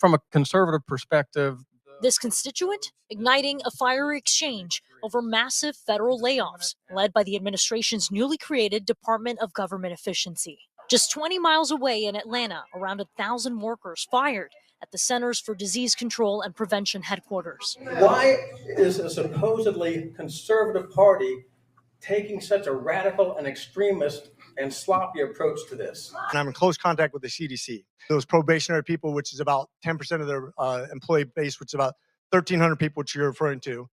From a conservative perspective, this constituent igniting a fiery exchange over massive federal layoffs led by the administration's newly created Department of Government Efficiency. Just 20 miles away in Atlanta, around 1,000 workers fired at the Centers for Disease Control and Prevention headquarters. Why is a supposedly conservative party taking such a radical and extremist and sloppy approach to this? And I'm in close contact with the CDC. Those probationary people, which is about 10% of their employee base, which is about 1,300 people, which you're referring to.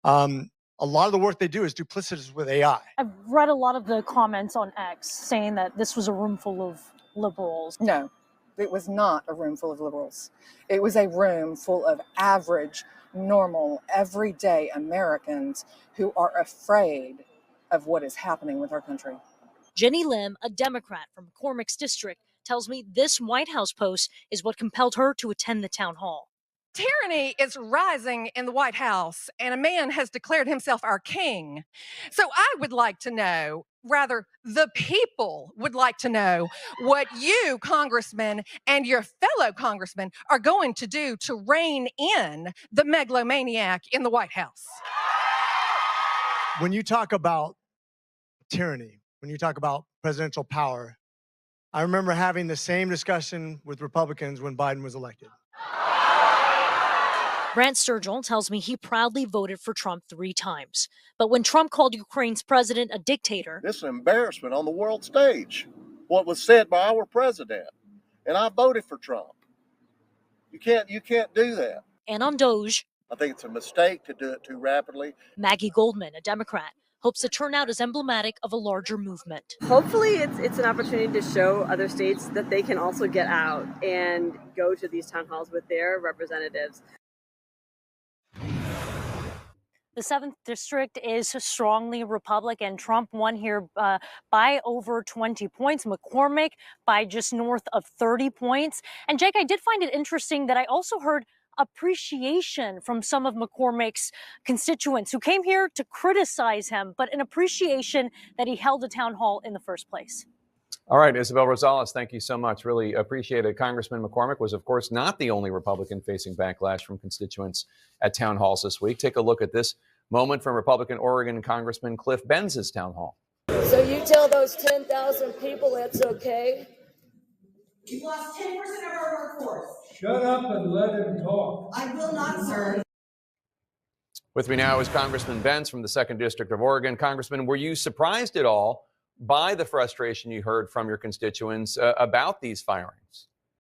A lot of the work they do is duplicitous with AI. I've read a lot of the comments on X saying that this was a room full of liberals. No, it was not a room full of liberals. It was a room full of average, normal, everyday Americans who are afraid of what is happening with our country. Jenny Lim, a Democrat from McCormick's district, tells me this White House post is what compelled her to attend the town hall. Tyranny is rising in the White House, and a man has declared himself our king. So I would like to know, rather, the people would like to know what you, congressmen, and your fellow congressmen are going to do to rein in the megalomaniac in the White House. When you talk about tyranny, when you talk about presidential power, I remember having the same discussion with Republicans when Biden was elected. Brant Sturgill tells me he proudly voted for Trump 3 times. But when Trump called Ukraine's president a dictator, this is an embarrassment on the world stage, what was said by our president. And I voted for Trump. You can't do that. And on DOGE, I think it's a mistake to do it too rapidly. Maggie Goldman, a Democrat, hopes the turnout is emblematic of a larger movement. Hopefully it's an opportunity to show other states that they can also get out and go to these town halls with their representatives. The 7th district is strongly Republican. Trump won here by over 20 points. McCormick by just north of 30 points. And Jake, I did find it interesting that I also heard appreciation from some of McCormick's constituents who came here to criticize him, but an appreciation that he held a town hall in the first place. All right, Isabel Rosales, thank you so much. Really appreciate it. Congressman McCormick was, of course, not the only Republican facing backlash from constituents at town halls this week. Take a look at this moment from Republican Oregon Congressman Cliff Bentz's town hall. So you tell those 10,000 people that's okay? We've lost 10% of our workforce. Shut up and let him talk. I will not, sir. With me now is Congressman Bentz from the 2nd District of Oregon. Congressman, were you surprised at all by the frustration you heard from your constituents about these firings?